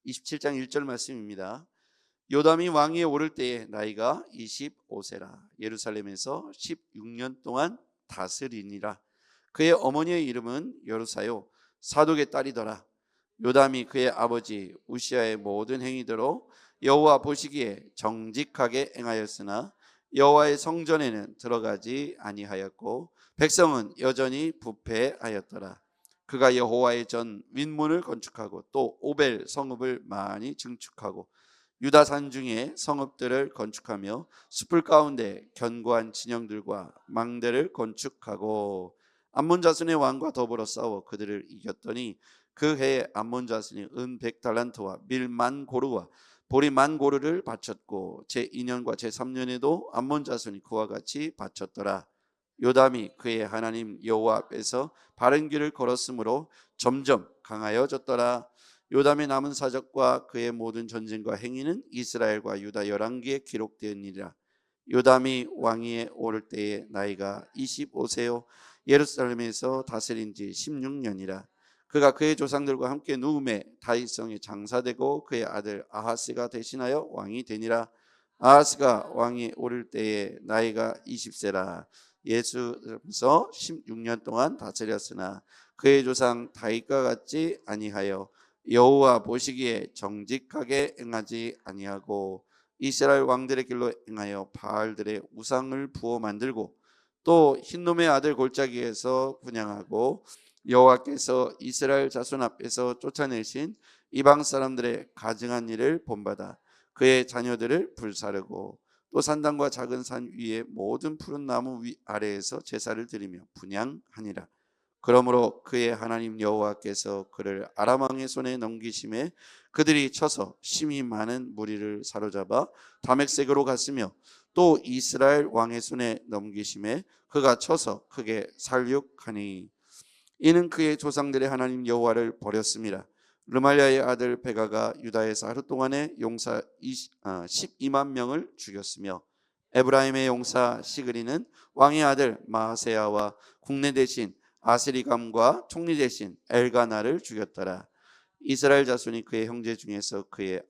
27장 1절 말씀입니다. 요담이 왕위에 오를 때에 나이가 25세라. 예루살렘에서 16년 동안 다스리니라. 그의 어머니의 이름은 여루사요 사독의 딸이더라. 요담이 그의 아버지 우시아의 모든 행위대로 여호와 보시기에 정직하게 행하였으나 여호와의 성전에는 들어가지 아니하였고 백성은 여전히 부패하였더라. 그가 여호와의 전 윗문을 건축하고 또 오벨 성읍을 많이 증축하고 유다 산중에 성읍들을 건축하며 숲을 가운데 견고한 진영들과 망대를 건축하고 암몬 자손의 왕과 더불어 싸워 그들을 이겼더니 그 해에 암몬 자손이 은 100달란트와 밀 10,000고르와 보리 10,000고르를 바쳤고 제2년과 제3년에도 암몬 자손이 그와 같이 바쳤더라. 요담이 그의 하나님 여호와 앞에서 바른 길을 걸었으므로 점점 강하여졌더라. 요담의 남은 사적과 그의 모든 전쟁과 행위는 이스라엘과 유다 열왕기에 기록되었느니라. 요담이 왕위에 오를 때에 나이가 25세요 예루살렘에서 다스린 지 16년이라. 그가 그의 조상들과 함께 누움에 다윗성에 장사되고 그의 아들 아하스가 대신하여 왕이 되니라. 아하스가 왕위에 오를 때에 나이가 20세라. 예수에서 16년 동안 다스렸으나 그의 조상 다윗과 같지 아니하여 여호와 보시기에 정직하게 행하지 아니하고 이스라엘 왕들의 길로 행하여 바알들의 우상을 부어 만들고 또 흰놈의 아들 골짜기에서 분향하고 여호와께서 이스라엘 자손 앞에서 쫓아내신 이방 사람들의 가증한 일을 본받아 그의 자녀들을 불사르고 또 산당과 작은 산 위에 모든 푸른 나무 위 아래에서 제사를 드리며 분향하니라. 그러므로 그의 하나님 여호와께서 그를 아람 왕의 손에 넘기심에 그들이 쳐서 심히 많은 무리를 사로잡아 다메섹으로 갔으며 또 이스라엘 왕의 손에 넘기심에 그가 쳐서 크게 살육하니 이는 그의 조상들의 하나님 여호와를 버렸습니다. 르말리아의 아들 베가가 유다에서 하루 동안에 용사 12만 명을 죽였으며 에브라임의 용사 시그리는 왕의 아들 마아세야와 국내 대신 아스리감과 총리 대신 엘가나를 죽였더라. 이스라엘 자손이 그의 형제 중에서 그의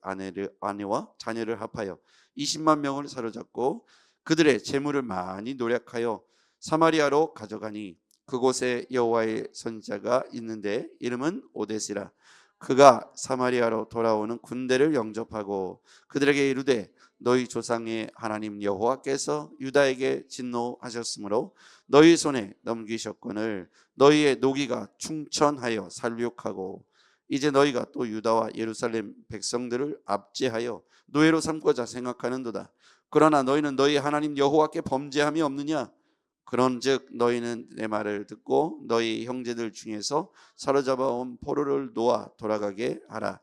아내와 자녀를 합하여 20만 명을 사로잡고 그들의 재물을 많이 노력하여 사마리아로 가져가니 그곳에 여호와의 선지자가 있는데 이름은 오데시라. 그가 사마리아로 돌아오는 군대를 영접하고 그들에게 이르되 너희 조상의 하나님 여호와께서 유다에게 진노하셨으므로 너희 손에 넘기셨거늘 너희의 노기가 충천하여 살육하고 이제 너희가 또 유다와 예루살렘 백성들을 압제하여 노예로 삼고자 생각하는도다. 그러나 너희는 너희 하나님 여호와께 범죄함이 없느냐? 그런즉 너희는 내 말을 듣고 너희 형제들 중에서 사로잡아온 포로를 놓아 돌아가게 하라.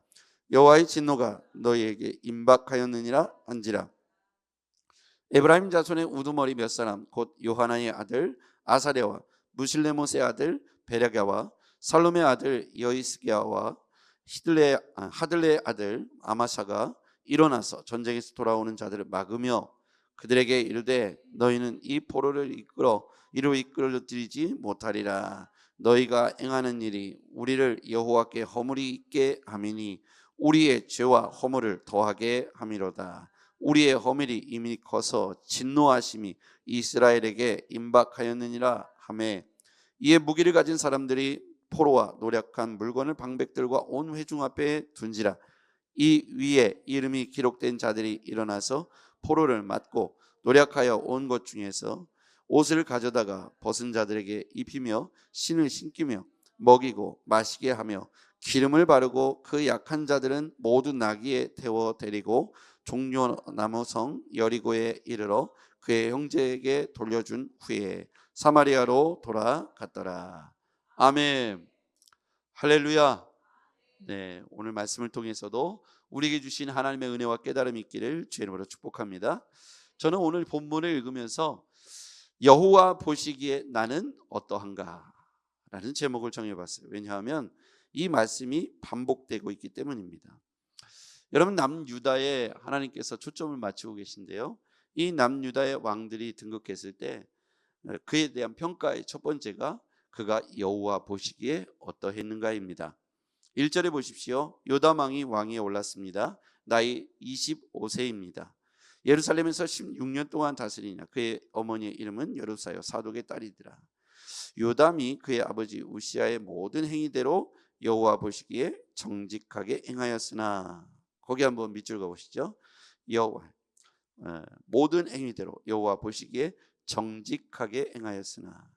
여호와의 진노가 너희에게 임박하였느니라 한지라. 에브라임 자손의 우두머리 몇 사람 곧 요하나의 아들 아사랴와 무실레못의 아들 베랴가와 살룸의 아들 여이스기야와 하들레의 아들 아마사가 일어나서 전쟁에서 돌아오는 자들을 막으며 그들에게 이르되 너희는 이 포로를 이로 이끌어드리지 못하리라. 너희가 행하는 일이 우리를 여호와께 허물이 있게 함이니 우리의 죄와 허물을 더하게 함이로다. 우리의 허물이 이미 커서 진노하심이 이스라엘에게 임박하였느니라 하매 이에 무기를 가진 사람들이 포로와 노력한 물건을 방백들과 온 회중 앞에 둔지라. 이 위에 이름이 기록된 자들이 일어나서 포로를 맞고 노력하여 온 것 중에서 옷을 가져다가 벗은 자들에게 입히며 신을 신기며 먹이고 마시게 하며 기름을 바르고 그 약한 자들은 모두 나귀에 태워 데리고 종려나무성 여리고에 이르러 그의 형제에게 돌려준 후에 사마리아로 돌아갔더라. 아멘. 할렐루야. 네, 오늘 말씀을 통해서도 우리에게 주신 하나님의 은혜와 깨달음이 있기를 주의 이름으로 축복합니다. 저는 오늘 본문을 읽으면서 여호와 보시기에 나는 어떠한가 라는 제목을 정해봤어요. 왜냐하면 이 말씀이 반복되고 있기 때문입니다. 여러분, 남유다에 하나님께서 초점을 맞추고 계신데요, 이 남유다의 왕들이 등극했을 때 그에 대한 평가의 첫 번째가 그가 여호와 보시기에 어떠했는가입니다. 1절에 보십시오. 요담 왕이 왕위에 올랐습니다. 나이 25세입니다. 예루살렘에서 16년 동안 다스리냐. 그의 어머니의 이름은 여루사요 사독의 딸이더라. 요담이 그의 아버지 우시아의 모든 행위대로 여호와 보시기에 정직하게 행하였으나, 거기 한번 밑줄 그어보시죠. 여호와 모든 행위대로 여호와 보시기에 정직하게 행하였으나.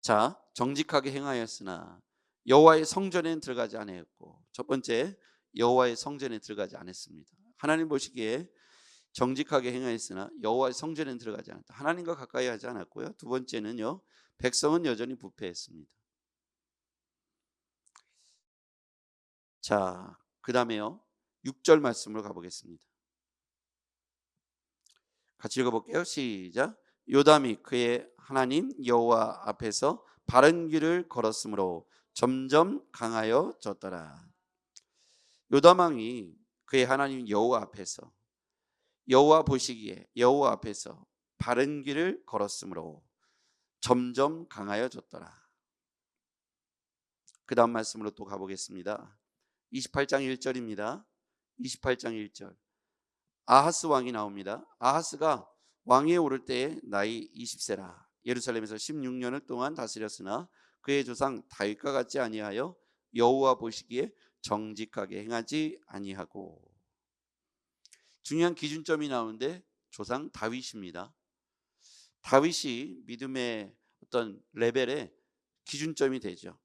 자, 정직하게 행하였으나 여호와의 성전에는 들어가지 아니했고, 첫 번째, 여호와의 성전에 들어가지 않았습니다. 하나님 보시기에 정직하게 행하였으나 여호와의 성전에는 들어가지 않았다. 하나님과 가까이 하지 않았고요. 두 번째는요, 백성은 여전히 부패했습니다. 자, 그 다음에요, 6절 말씀으로 가보겠습니다. 같이 읽어볼게요. 시작. 요담이 그의 하나님 여호와 앞에서 바른 길을 걸었으므로 점점 강하여졌더라. 요담 왕이 그의 하나님 여호와 앞에서, 여호와 보시기에 여호와 앞에서 바른 길을 걸었으므로 점점 강하여졌더라. 그 다음 말씀으로 또 가보겠습니다. 28장 1절입니다. 28장 1절. 아하스 왕이 나옵니다. 아하스가 왕위에 오를 때에 나이 20세라. 예루살렘에서 16년을 동안 다스렸으나 그의 조상 다윗과 같지 아니하여 여호와 보시기에 정직하게 행하지 아니하고. 중요한 기준점이 나오는데 조상 다윗입니다. 다윗이 믿음의 어떤 레벨의 기준점이 되죠.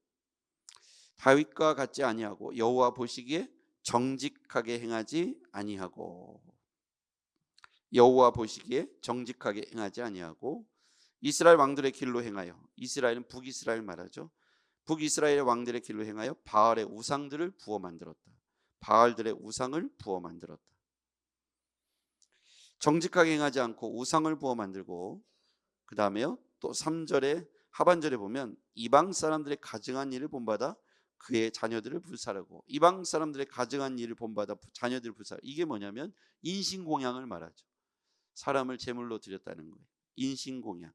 다윗과 같지 아니하고 여호와 보시기에 정직하게 행하지 아니하고, 여호와 보시기에 정직하게 행하지 아니하고, 이스라엘 왕들의 길로 행하여, 이스라엘은 북이스라엘 말하죠. 북이스라엘 왕들의 길로 행하여 바알의 우상들을 부어 만들었다. 바알들의 우상을 부어 만들었다. 정직하게 행하지 않고 우상을 부어 만들고, 그 다음에요, 또 3절에 하반절에 보면 이방 사람들의 가증한 일을 본받아 그의 자녀들을 불살하고, 이방 사람들의 가증한 일을 본받아 자녀들을 불살하고, 이게 뭐냐면 인신공양을 말하죠. 사람을 제물로 드렸다는 거예요. 인신공양,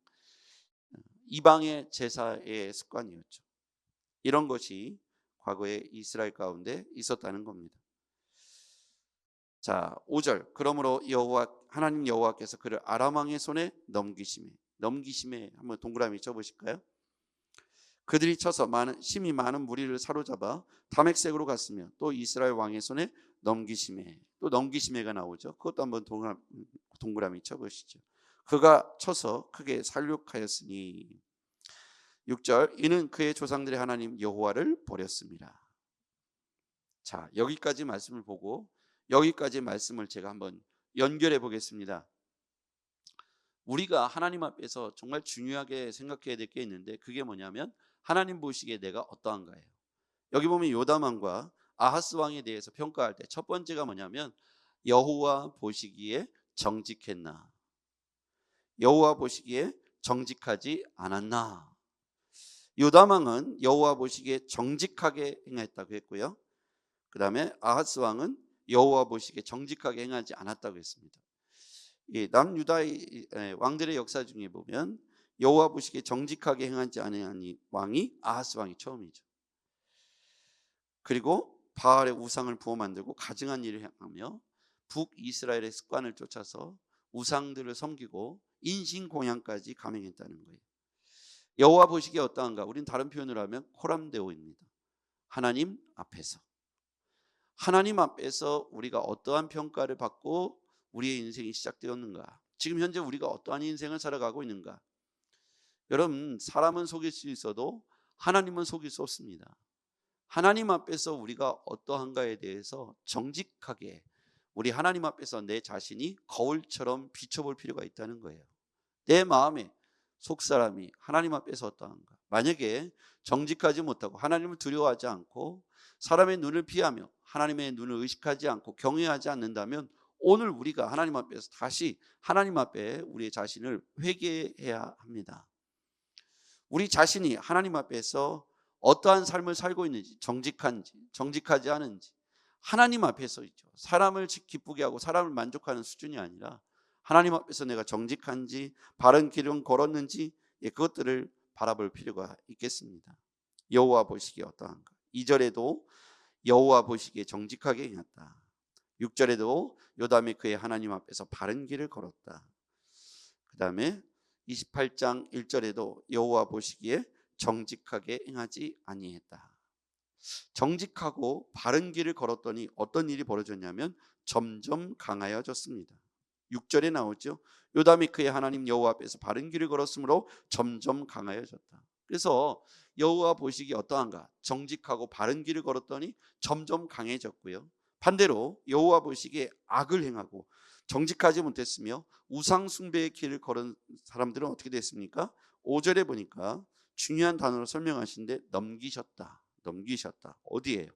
이방의 제사의 습관이었죠. 이런 것이 과거에 이스라엘 가운데 있었다는 겁니다. 자, 5절. 그러므로 여호와 하나님 여호와께서 그를 아람 왕의 손에 넘기심에 한번 동그라미 쳐보실까요? 그들이 쳐서 심히 많은 무리를 사로잡아 다맥색으로 갔으며, 또 이스라엘 왕의 손에 넘기심에가 나오죠. 그것도 한번 동그라미 쳐보시죠. 그가 쳐서 크게 살육하였으니. 6절. 이는 그의 조상들의 하나님 여호와를 버렸습니다. 자, 여기까지 말씀을 보고 여기까지 말씀을 제가 한번 연결해 보겠습니다. 우리가 하나님 앞에서 정말 중요하게 생각해야 될 게 있는데, 그게 뭐냐면 하나님 보시기에 내가 어떠한가예요. 여기 보면 요담 왕과 아하스 왕에 대해서 평가할 때 첫 번째가 뭐냐면 여호와 보시기에 정직했나, 여호와 보시기에 정직하지 않았나. 요담 왕은 여호와 보시기에 정직하게 행했다고 했고요. 그 다음에 아하스 왕은 여호와 보시기에 정직하게 행하지 않았다고 했습니다. 남유다의 왕들의 역사 중에 보면 여호와 보시기에 정직하게 행하지 않은 왕이 아하스 왕이 처음이죠. 그리고 바알의 우상을 부어 만들고 가증한 일을 행하며 북이스라엘의 습관을 쫓아서 우상들을 섬기고 인신공양까지 감행했다는 거예요. 여호와 보시기에 어떠한가? 우린 다른 표현을 하면 코람데오입니다. 하나님 앞에서. 하나님 앞에서 우리가 어떠한 평가를 받고 우리의 인생이 시작되었는가? 지금 현재 우리가 어떠한 인생을 살아가고 있는가? 여러분, 사람은 속일 수 있어도 하나님은 속일 수 없습니다. 하나님 앞에서 우리가 어떠한가에 대해서 정직하게 우리 하나님 앞에서 내 자신이 거울처럼 비춰볼 필요가 있다는 거예요. 내 마음에 속사람이 하나님 앞에서 어떠한가? 만약에 정직하지 못하고 하나님을 두려워하지 않고 사람의 눈을 피하며 하나님의 눈을 의식하지 않고 경외하지 않는다면 오늘 우리가 하나님 앞에서 다시 하나님 앞에 우리의 자신을 회개해야 합니다. 우리 자신이 하나님 앞에서 어떠한 삶을 살고 있는지, 정직한지 정직하지 않은지 하나님 앞에서 있죠. 사람을 기쁘게 하고 사람을 만족하는 수준이 아니라 하나님 앞에서 내가 정직한지 바른 길을 걸었는지, 그것들을 바라볼 필요가 있겠습니다. 여호와 보시기에 어떠한가. 2절에도 여호와 보시기에 정직하게 행했다. 6절에도 요담이 그의 하나님 앞에서 바른 길을 걸었다. 그 다음에 28장 1절에도 여호와 보시기에 정직하게 행하지 아니했다. 정직하고 바른 길을 걸었더니 어떤 일이 벌어졌냐면 점점 강하여졌습니다. 6절에 나오죠. 요담이 그의 하나님 여호와 앞에서 바른 길을 걸었으므로 점점 강하여졌다. 그래서 여호와 보시기에 어떠한가? 정직하고 바른 길을 걸었더니 점점 강해졌고요. 반대로 여호와 보시기에 악을 행하고 정직하지 못했으며 우상 숭배의 길을 걸은 사람들은 어떻게 됐습니까? 5절에 보니까 중요한 단어로 설명하시는데 넘기셨다. 어디예요?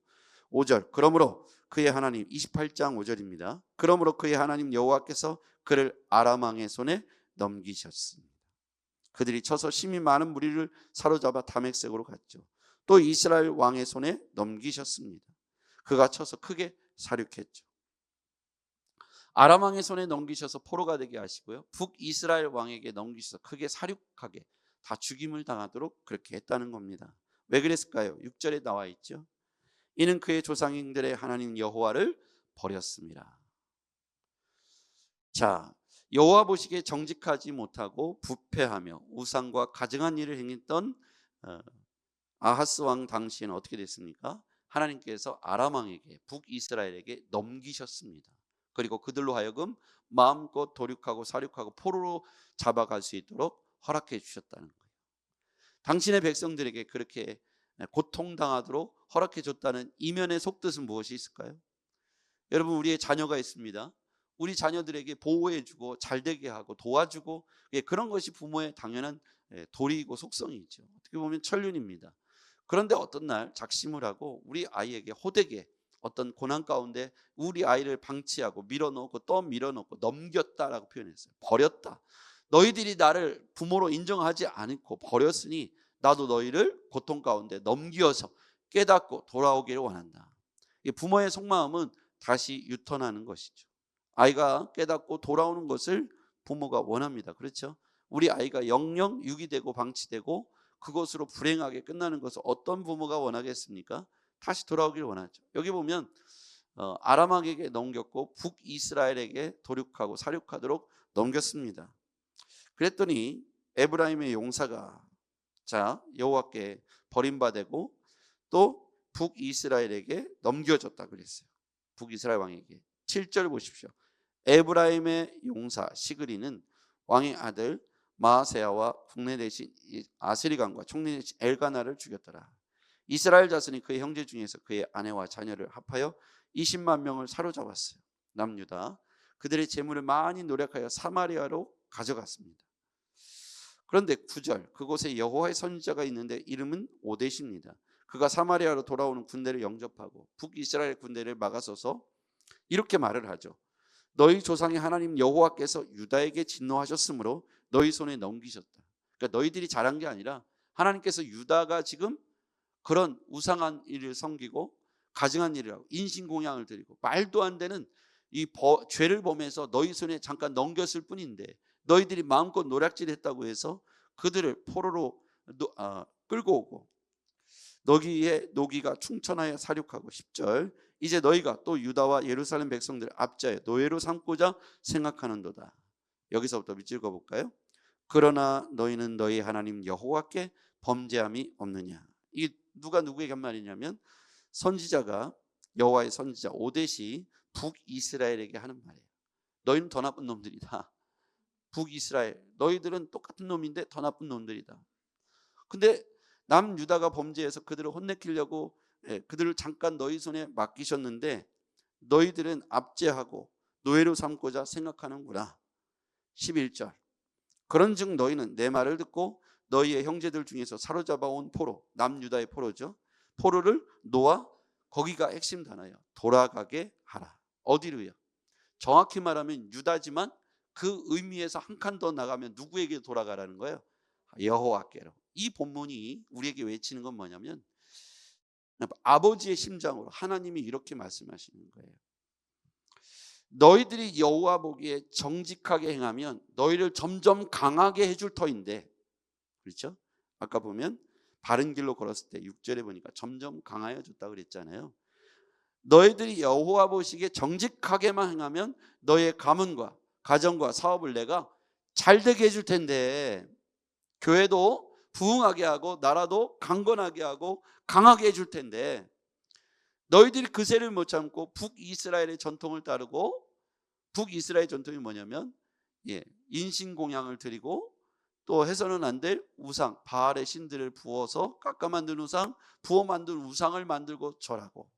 5절. 그러므로 그의 하나님, 28장 5절입니다. 그러므로 그의 하나님 여호와께서 그를 아람 왕의 손에 넘기셨습니다. 그들이 쳐서 심히 많은 무리를 사로잡아 다메섹으로 갔죠. 또 이스라엘 왕의 손에 넘기셨습니다. 그가 쳐서 크게 사륙했죠. 아람 왕의 손에 넘기셔서 포로가 되게 하시고요. 북이스라엘 왕에게 넘기셔서 크게 사륙하게 다 죽임을 당하도록 그렇게 했다는 겁니다. 왜 그랬을까요? 6절에 나와 있죠. 이는 그의 조상들의 하나님 여호와를 버렸습니다. 자, 여호와 보시기에 정직하지 못하고 부패하며 우상과 가증한 일을 행했던 아하스 왕 당시에는 어떻게 됐습니까? 하나님께서 아람 왕에게 북이스라엘에게 넘기셨습니다. 그리고 그들로 하여금 마음껏 도륙하고 사륙하고 포로로 잡아갈 수 있도록 허락해 주셨다는 거예요. 당신의 백성들에게 그렇게 고통당하도록 허락해 줬다는 이면의 속뜻은 무엇이 있을까요? 여러분, 우리의 자녀가 있습니다. 우리 자녀들에게 보호해주고 잘되게 하고 도와주고, 그런 것이 부모의 당연한 도리이고 속성이죠. 어떻게 보면 천륜입니다. 그런데 어떤 날 작심을 하고 우리 아이에게 호되게 어떤 고난 가운데 우리 아이를 방치하고 밀어넣고 또 밀어넣고 넘겼다라고 표현했어요. 버렸다. 너희들이 나를 부모로 인정하지 않고 버렸으니 나도 너희를 고통 가운데 넘겨서 깨닫고 돌아오기를 원한다. 부모의 속마음은 다시 유턴하는 것이죠. 아이가 깨닫고 돌아오는 것을 부모가 원합니다. 그렇죠? 우리 아이가 영영 유기되고 방치되고 그것으로 불행하게 끝나는 것을 어떤 부모가 원하겠습니까? 다시 돌아오기를 원하죠. 여기 보면 아람 왕에게 넘겼고 북이스라엘에게 도륙하고 사륙하도록 넘겼습니다. 그랬더니 에브라임의 용사가 여호와께 버림받고 또 북이스라엘에게 넘겨졌다 그랬어요. 북이스라엘 왕에게. 7절 보십시오. 에브라임의 용사 시그리는 왕의 아들 마아세야와 국내 대신 아스리간과 총리 대신 엘가나를 죽였더라. 이스라엘 자손이 그의 형제 중에서 그의 아내와 자녀를 합하여 20만 명을 사로잡았어요. 남유다. 그들의 재물을 많이 노력하여 사마리아로 가져갔습니다. 그런데 9절, 그곳에 여호와의 선지자가 있는데 이름은 오뎃입니다. 그가 사마리아로 돌아오는 군대를 영접하고 북이스라엘 군대를 막아서서 이렇게 말을 하죠. 너희 조상의 하나님 여호와께서 유다에게 진노하셨으므로 너희 손에 넘기셨다. 그러니까 너희들이 잘한 게 아니라 하나님께서 유다가 지금 그런 우상한 일을 섬기고 가증한 일을 하고 인신공양을 드리고 말도 안 되는 이 죄를 범해서 너희 손에 잠깐 넘겼을 뿐인데 너희들이 마음껏 노략질했다고 해서 그들을 포로로 끌고 오고 너희의 노기가 충천하여 사륙하고 10절 이제 너희가 또 유다와 예루살렘 백성들 압자에 노예로 삼고자 생각하는도다. 여기서부터 읽어볼까요? 그러나 너희는 너희 하나님 여호와께 범죄함이 없느냐. 이게 누가 누구에게 한 말이냐면 선지자가 여호와의 선지자 오뎃이 북이스라엘에게 하는 말이에요. 너희는 더 나쁜 놈들이다. 북이스라엘 너희들은 똑같은 놈인데 더 나쁜 놈들이다. 근데 남유다가 범죄해서 그들을 혼내키려고 그들을 잠깐 너희 손에 맡기셨는데 너희들은 압제하고 노예로 삼고자 생각하는구나. 11절 그런즉 너희는 내 말을 듣고 너희의 형제들 중에서 사로잡아온 포로, 남유다의 포로죠. 포로를 놓아 거기가 핵심 단어예요. 돌아가게 하라. 어디로요? 정확히 말하면 유다지만 그 의미에서 한 칸 더 나가면 누구에게 돌아가라는 거예요? 여호와께로. 이 본문이 우리에게 외치는 건 뭐냐면 아버지의 심장으로 하나님이 이렇게 말씀하시는 거예요. 너희들이 여호와 보기에 정직하게 행하면 너희를 점점 강하게 해줄 터인데, 그렇죠? 아까 보면 바른 길로 걸었을 때 6절에 보니까 점점 강하여졌다고 그랬잖아요. 너희들이 여호와 보시기에 정직하게만 행하면 너의 가문과 가정과 사업을 내가 잘되게 해줄 텐데, 교회도 부흥하게 하고 나라도 강건하게 하고 강하게 해줄 텐데, 너희들이 그새를 못 참고 북이스라엘의 전통을 따르고, 북이스라엘 전통이 뭐냐면 인신공양을 드리고 또 해서는 안 될 우상, 바알의 신들을 부어서 깎아 만든 우상, 부어 만든 우상을 만들고 절하고,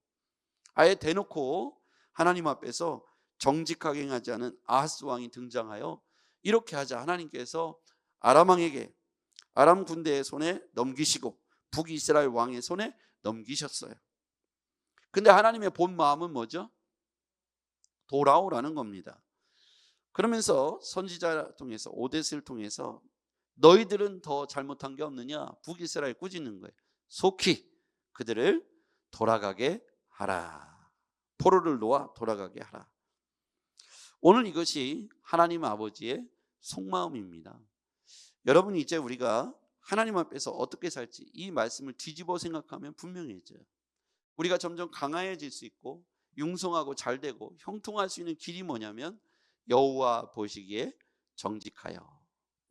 아예 대놓고 하나님 앞에서 정직하게 행하지 않은 아하스 왕이 등장하여 이렇게 하자 하나님께서 아람 왕에게, 아람 군대의 손에 넘기시고 북이스라엘 왕의 손에 넘기셨어요. 근데 하나님의 본 마음은 뭐죠? 돌아오라는 겁니다. 그러면서 선지자 통해서 오데스를 통해서 너희들은 더 잘못한 게 없느냐, 북이스라엘 꾸짖는 거예요. 속히 그들을 돌아가게 하라. 포로를 놓아 돌아가게 하라. 오늘 이것이 하나님 아버지의 속마음입니다. 여러분, 이제 우리가 하나님 앞에서 어떻게 살지 이 말씀을 뒤집어 생각하면 분명해져요. 우리가 점점 강해질 수 있고 융성하고 잘되고 형통할 수 있는 길이 뭐냐면 여호와 보시기에 정직하여,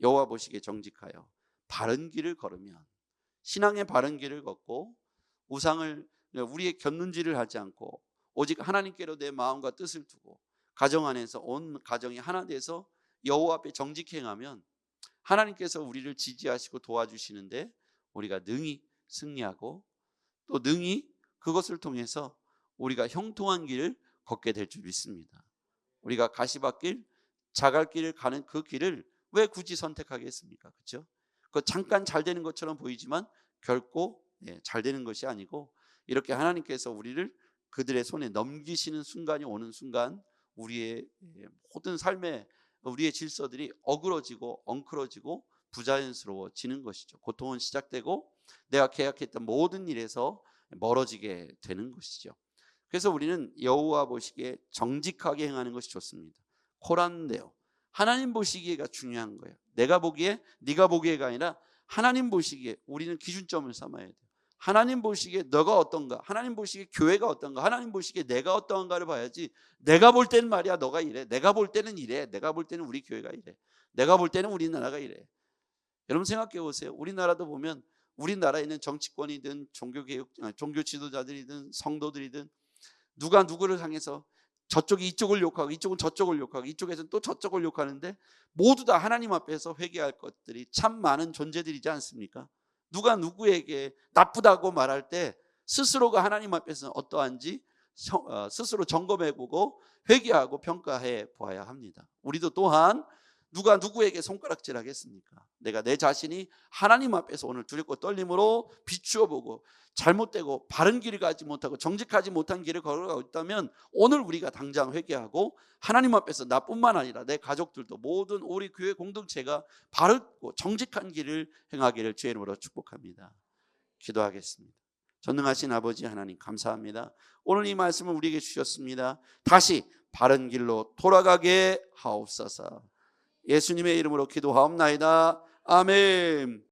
여호와 보시기에 정직하여 바른 길을 걸으면, 신앙의 바른 길을 걷고 우상을, 우리의 곁눈질을 하지 않고 오직 하나님께로 내 마음과 뜻을 두고 가정 안에서 온 가정이 하나 돼서 여호와 앞에 정직히 행하면 하나님께서 우리를 지지하시고 도와주시는데 우리가 능히 승리하고 또 능히 그것을 통해서 우리가 형통한 길을 걷게 될 줄 믿습니다. 우리가 가시밭길, 자갈길을 가는 그 길을 왜 굳이 선택하겠습니까? 그렇죠? 그 잠깐 잘 되는 것처럼 보이지만 결코 잘 되는 것이 아니고, 이렇게 하나님께서 우리를 그들의 손에 넘기시는 순간이 오는 순간 우리의 모든 삶의 우리의 질서들이 어그러지고 엉클어지고 부자연스러워지는 것이죠. 고통은 시작되고 내가 계약했던 모든 일에서 멀어지게 되는 것이죠. 그래서 우리는 여호와 보시기에 정직하게 행하는 것이 좋습니다. 코란데요, 하나님 보시기에가 중요한 거예요. 내가 보기에, 네가 보기에가 아니라 하나님 보시기에 우리는 기준점을 삼아야 돼요. 하나님 보시기에 너가 어떤가, 하나님 보시기에 교회가 어떤가, 하나님 보시기에 내가 어떤가를 봐야지, 내가 볼 때는 말이야 너가 이래, 내가 볼 때는 이래, 내가 볼 때는 우리 교회가 이래, 내가 볼 때는 우리나라가 이래. 여러분 생각해 보세요. 우리나라도 보면 우리나라에 있는 정치권이든 종교 지도자들이든 성도들이든 누가 누구를 향해서 저쪽이 이쪽을 욕하고 이쪽은 저쪽을 욕하고 이쪽에서는 또 저쪽을 욕하는데 모두 다 하나님 앞에서 회개할 것들이 참 많은 존재들이지 않습니까? 누가 누구에게 나쁘다고 말할 때 스스로가 하나님 앞에서 어떠한지 스스로 점검해보고 회개하고 평가해 보아야 합니다. 우리도 또한 누가 누구에게 손가락질 하겠습니까? 내가 내 자신이 하나님 앞에서 오늘 두렵고 떨림으로 비추어 보고 잘못되고 바른 길을 가지 못하고 정직하지 못한 길을 걸어가고 있다면 오늘 우리가 당장 회개하고 하나님 앞에서 나뿐만 아니라 내 가족들도 모든 우리 교회 공동체가 바르고 정직한 길을 행하기를 주의 이름으로 축복합니다. 기도하겠습니다. 전능하신 아버지 하나님 감사합니다. 오늘 이 말씀을 우리에게 주셨습니다. 다시 바른 길로 돌아가게 하옵소서. 예수님의 이름으로 기도하옵나이다. 아멘.